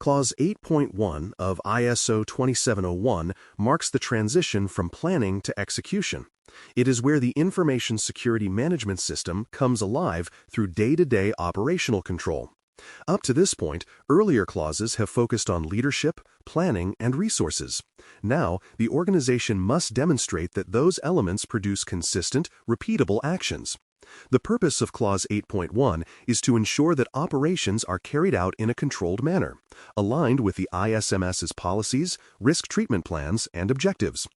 Clause 8.1 of ISO 2701 marks the transition from planning to execution. It is where the information security management system comes alive through day-to-day operational control. Up to this point, earlier clauses have focused on leadership, planning, and resources. Now, the organization must demonstrate that those elements produce consistent, repeatable actions. The purpose of Clause 8.1 is to ensure that operations are carried out in a controlled manner, aligned with the ISMS's policies, risk treatment plans, and objectives.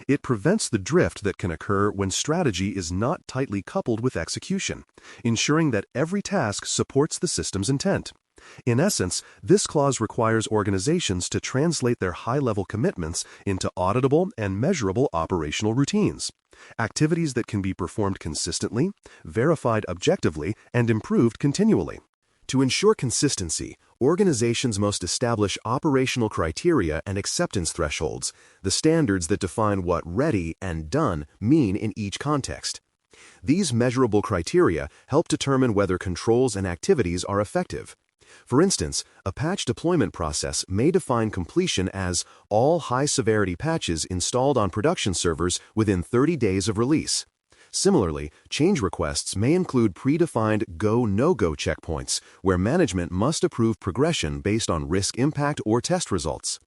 It prevents the drift that can occur when strategy is not tightly coupled with execution, ensuring that every task supports the system's intent. In essence, this clause requires organizations to translate their high-level commitments into auditable and measurable operational routines, activities that can be performed consistently, verified objectively, and improved continually. To ensure consistency, organizations must establish operational criteria and acceptance thresholds, the standards that define what ready and done mean in each context. These measurable criteria help determine whether controls and activities are effective. For instance, a patch deployment process may define completion as all high-severity patches installed on production servers within 30 days of release. Similarly, change requests may include predefined go-no-go checkpoints, where management must approve progression based on risk impact or test results.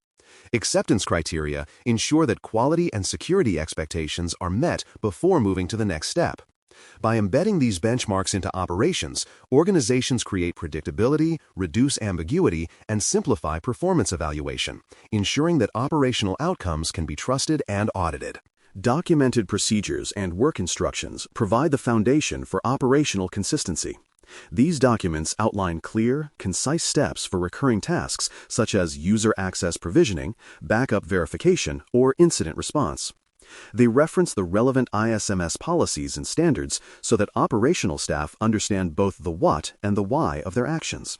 Acceptance criteria ensure that quality and security expectations are met before moving to the next step. By embedding these benchmarks into operations, organizations create predictability, reduce ambiguity, and simplify performance evaluation, ensuring that operational outcomes can be trusted and audited. Documented procedures and work instructions provide the foundation for operational consistency. These documents outline clear, concise steps for recurring tasks such as user access provisioning, backup verification, or incident response. They reference the relevant ISMS policies and standards so that operational staff understand both the what and the why of their actions.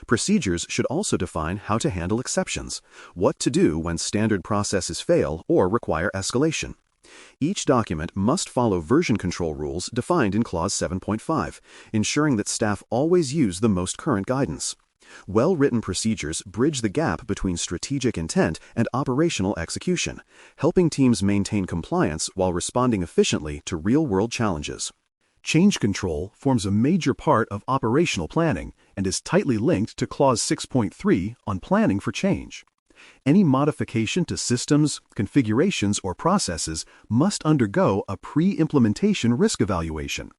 Procedures should also define how to handle exceptions, what to do when standard processes fail or require escalation. Each document must follow version control rules defined in Clause 7.5, ensuring that staff always use the most current guidance. Well-written procedures bridge the gap between strategic intent and operational execution, helping teams maintain compliance while responding efficiently to real-world challenges. Change control forms a major part of operational planning and is tightly linked to Clause 6.3 on planning for change. Any modification to systems, configurations, or processes must undergo a pre-implementation risk evaluation.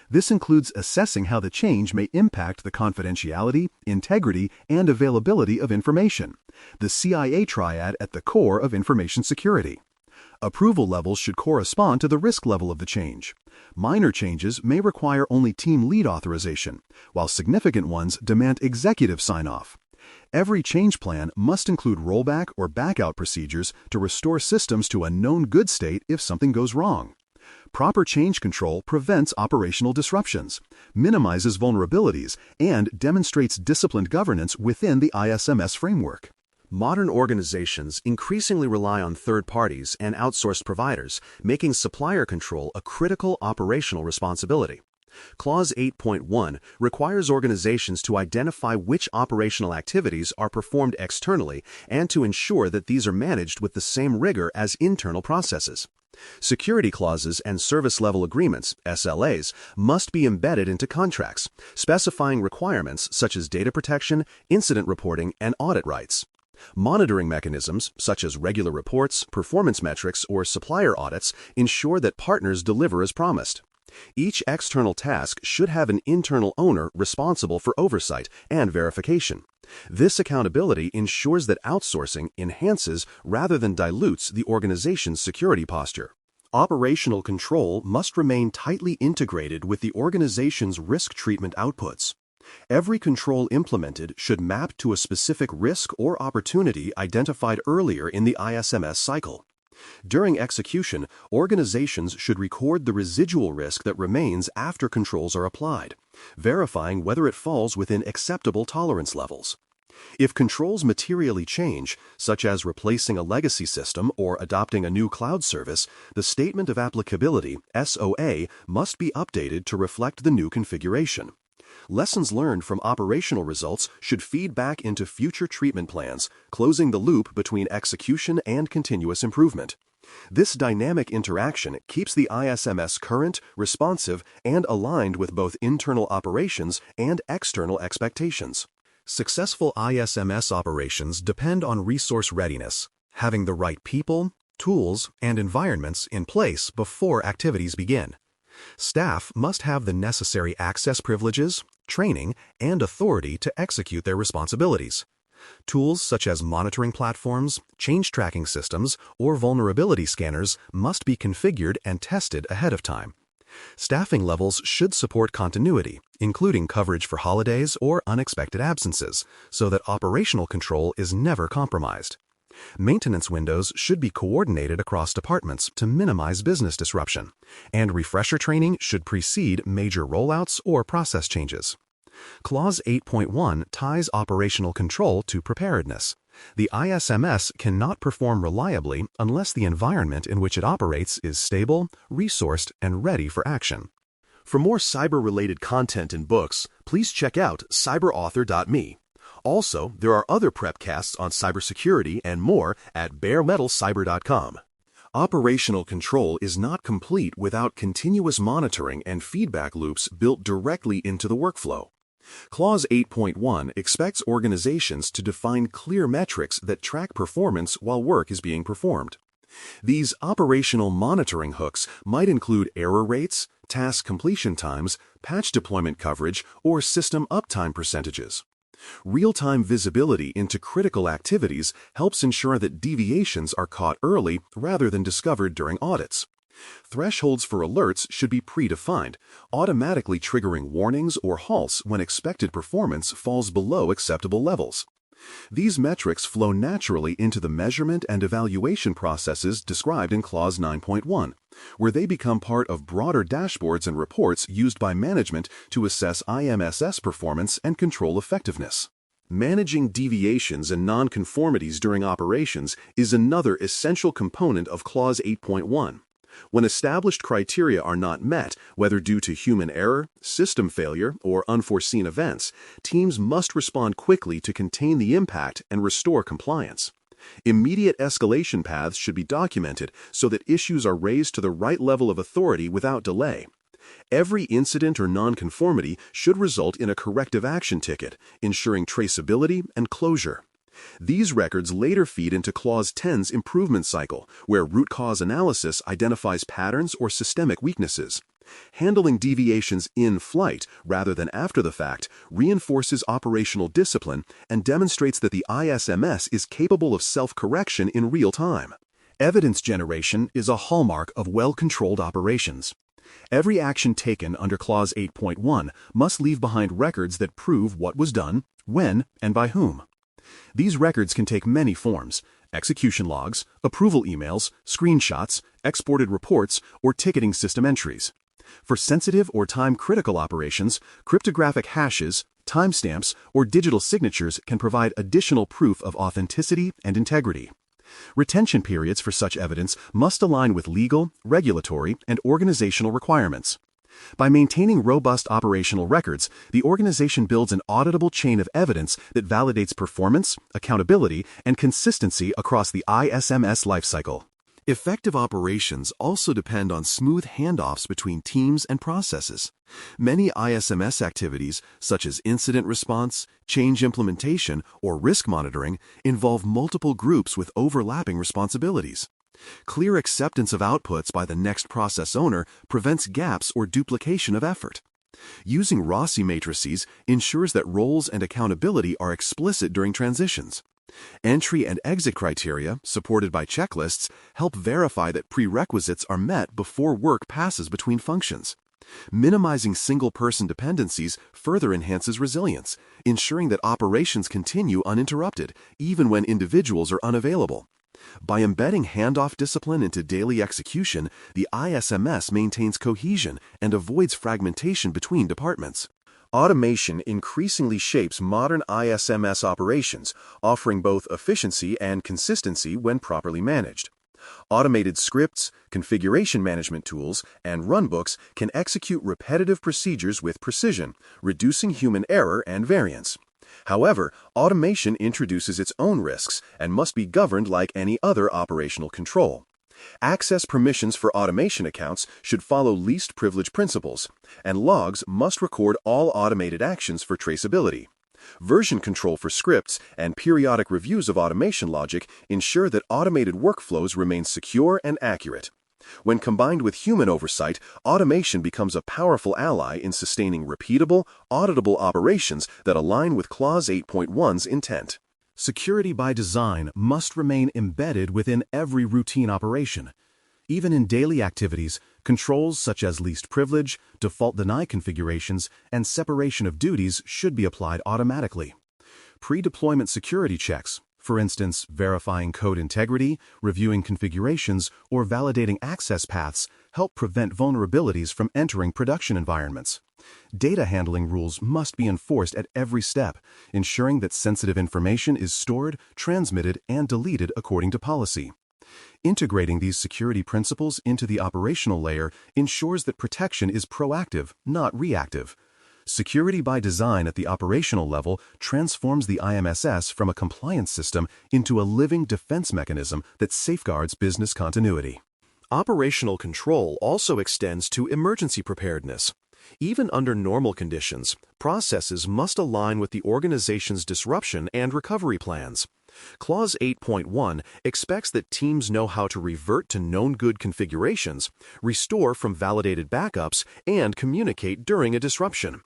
This includes assessing how the change may impact the confidentiality, integrity, and availability of information, the CIA triad at the core of information security. Approval levels should correspond to the risk level of the change. Minor changes may require only team lead authorization, while significant ones demand executive sign-off. Every change plan must include rollback or backout procedures to restore systems to a known good state if something goes wrong. Proper change control prevents operational disruptions, minimizes vulnerabilities, and demonstrates disciplined governance within the ISMS framework. Modern organizations increasingly rely on third parties and outsourced providers, making supplier control a critical operational responsibility. Clause 8.1 requires organizations to identify which operational activities are performed externally and to ensure that these are managed with the same rigor as internal processes. Security clauses and service-level agreements, SLAs, must be embedded into contracts, specifying requirements such as data protection, incident reporting, and audit rights. Monitoring mechanisms, such as regular reports, performance metrics, or supplier audits, ensure that partners deliver as promised. Each external task should have an internal owner responsible for oversight and verification. This accountability ensures that outsourcing enhances rather than dilutes the organization's security posture. Operational control must remain tightly integrated with the organization's risk treatment outputs. Every control implemented should map to a specific risk or opportunity identified earlier in the ISMS cycle. During execution, organizations should record the residual risk that remains after controls are applied, verifying whether it falls within acceptable tolerance levels. If controls materially change, such as replacing a legacy system or adopting a new cloud service, the Statement of Applicability, SOA, must be updated to reflect the new configuration. Lessons learned from operational results should feed back into future treatment plans, closing the loop between execution and continuous improvement. This dynamic interaction keeps the ISMS current, responsive, and aligned with both internal operations and external expectations. Successful ISMS operations depend on resource readiness, having the right people, tools, and environments in place before activities begin. Staff must have the necessary access privileges, training, and authority to execute their responsibilities. Tools such as monitoring platforms, change tracking systems, or vulnerability scanners must be configured and tested ahead of time. Staffing levels should support continuity, including coverage for holidays or unexpected absences, so that operational control is never compromised. Maintenance windows should be coordinated across departments to minimize business disruption, and refresher training should precede major rollouts or process changes. Clause 8.1 ties operational control to preparedness. The ISMS cannot perform reliably unless the environment in which it operates is stable, resourced, and ready for action. For more cyber-related content and books, please check out cyberauthor.me. Also, there are other prepcasts on cybersecurity and more at baremetalcyber.com. Operational control is not complete without continuous monitoring and feedback loops built directly into the workflow. Clause 8.1 expects organizations to define clear metrics that track performance while work is being performed. These operational monitoring hooks might include error rates, task completion times, patch deployment coverage, or system uptime percentages. Real-time visibility into critical activities helps ensure that deviations are caught early rather than discovered during audits. Thresholds for alerts should be predefined, automatically triggering warnings or halts when expected performance falls below acceptable levels. These metrics flow naturally into the measurement and evaluation processes described in Clause 9.1, where they become part of broader dashboards and reports used by management to assess IMSS performance and control effectiveness. Managing deviations and nonconformities during operations is another essential component of Clause 8.1. When established criteria are not met, whether due to human error, system failure, or unforeseen events, teams must respond quickly to contain the impact and restore compliance. Immediate escalation paths should be documented so that issues are raised to the right level of authority without delay. Every incident or nonconformity should result in a corrective action ticket, ensuring traceability and closure. These records later feed into Clause 10's improvement cycle, where root cause analysis identifies patterns or systemic weaknesses. Handling deviations in flight rather than after the fact reinforces operational discipline and demonstrates that the ISMS is capable of self-correction in real time. Evidence generation is a hallmark of well-controlled operations. Every action taken under Clause 8.1 must leave behind records that prove what was done, when, and by whom. These records can take many forms: execution logs, approval emails, screenshots, exported reports, or ticketing system entries. For sensitive or time-critical operations, cryptographic hashes, timestamps, or digital signatures can provide additional proof of authenticity and integrity. Retention periods for such evidence must align with legal, regulatory, and organizational requirements. By maintaining robust operational records, the organization builds an auditable chain of evidence that validates performance, accountability, and consistency across the ISMS lifecycle. Effective operations also depend on smooth handoffs between teams and processes. Many ISMS activities, such as incident response, change implementation, or risk monitoring, involve multiple groups with overlapping responsibilities. Clear acceptance of outputs by the next process owner prevents gaps or duplication of effort. Using Rossi matrices ensures that roles and accountability are explicit during transitions. Entry and exit criteria, supported by checklists, help verify that prerequisites are met before work passes between functions. Minimizing single-person dependencies further enhances resilience, ensuring that operations continue uninterrupted, even when individuals are unavailable. By embedding handoff discipline into daily execution, the ISMS maintains cohesion and avoids fragmentation between departments. Automation increasingly shapes modern ISMS operations, offering both efficiency and consistency when properly managed. Automated scripts, configuration management tools, and runbooks can execute repetitive procedures with precision, reducing human error and variance. However, automation introduces its own risks and must be governed like any other operational control. Access permissions for automation accounts should follow least privilege principles, and logs must record all automated actions for traceability. Version control for scripts and periodic reviews of automation logic ensure that automated workflows remain secure and accurate. When combined with human oversight, automation becomes a powerful ally in sustaining repeatable, auditable operations that align with Clause 8.1's intent. Security by design must remain embedded within every routine operation. Even in daily activities, controls such as least privilege, default deny configurations, and separation of duties should be applied automatically. Pre-deployment security checks, for instance, verifying code integrity, reviewing configurations, or validating access paths, help prevent vulnerabilities from entering production environments. Data handling rules must be enforced at every step, ensuring that sensitive information is stored, transmitted, and deleted according to policy. Integrating these security principles into the operational layer ensures that protection is proactive, not reactive. Security by design at the operational level transforms the ISMS from a compliance system into a living defense mechanism that safeguards business continuity. Operational control also extends to emergency preparedness. Even under normal conditions, processes must align with the organization's disruption and recovery plans. Clause 8.1 expects that teams know how to revert to known good configurations, restore from validated backups, and communicate during a disruption.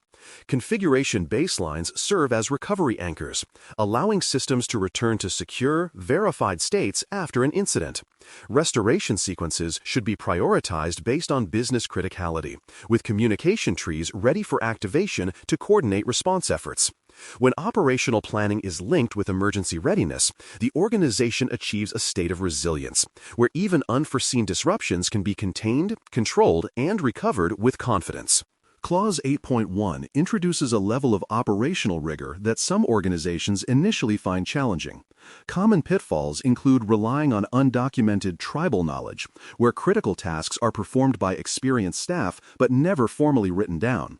Configuration baselines serve as recovery anchors, allowing systems to return to secure, verified states after an incident. Restoration sequences should be prioritized based on business criticality, with communication trees ready for activation to coordinate response efforts. When operational planning is linked with emergency readiness, the organization achieves a state of resilience, where even unforeseen disruptions can be contained, controlled, and recovered with confidence. Clause 8.1 introduces a level of operational rigor that some organizations initially find challenging. Common pitfalls include relying on undocumented tribal knowledge, where critical tasks are performed by experienced staff but never formally written down.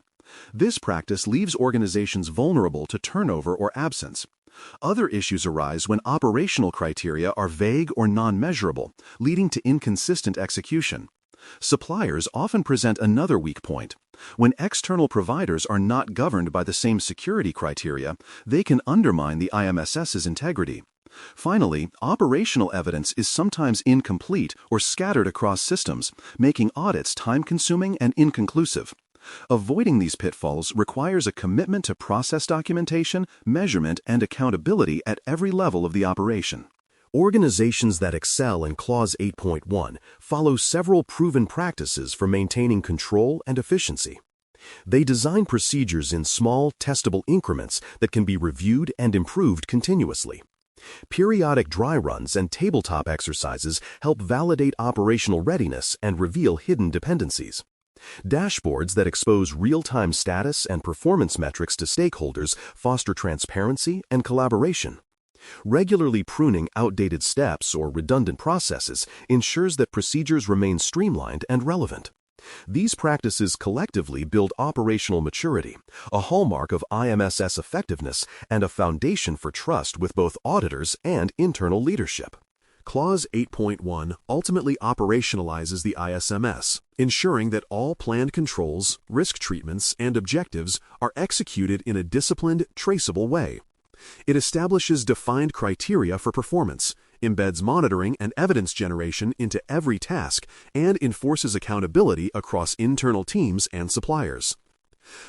This practice leaves organizations vulnerable to turnover or absence. Other issues arise when operational criteria are vague or non-measurable, leading to inconsistent execution. Suppliers often present another weak point. When external providers are not governed by the same security criteria, they can undermine the ISMS's integrity. Finally, operational evidence is sometimes incomplete or scattered across systems, making audits time-consuming and inconclusive. Avoiding these pitfalls requires a commitment to process documentation, measurement, and accountability at every level of the operation. Organizations that excel in Clause 8.1 follow several proven practices for maintaining control and efficiency. They design procedures in small, testable increments that can be reviewed and improved continuously. Periodic dry runs and tabletop exercises help validate operational readiness and reveal hidden dependencies. Dashboards that expose real-time status and performance metrics to stakeholders foster transparency and collaboration. Regularly pruning outdated steps or redundant processes ensures that procedures remain streamlined and relevant. These practices collectively build operational maturity, a hallmark of ISMS effectiveness and a foundation for trust with both auditors and internal leadership. Clause 8.1 ultimately operationalizes the ISMS, ensuring that all planned controls, risk treatments, and objectives are executed in a disciplined, traceable way. It establishes defined criteria for performance, embeds monitoring and evidence generation into every task, and enforces accountability across internal teams and suppliers.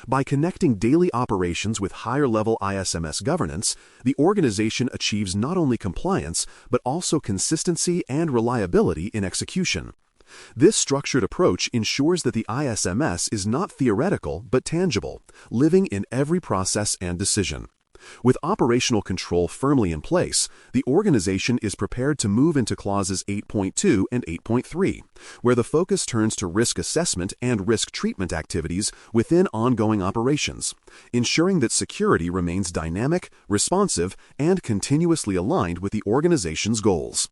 By connecting daily operations with higher-level ISMS governance, the organization achieves not only compliance, but also consistency and reliability in execution. This structured approach ensures that the ISMS is not theoretical but tangible, living in every process and decision. With operational control firmly in place, the organization is prepared to move into Clauses 8.2 and 8.3, where the focus turns to risk assessment and risk treatment activities within ongoing operations, ensuring that security remains dynamic, responsive, and continuously aligned with the organization's goals.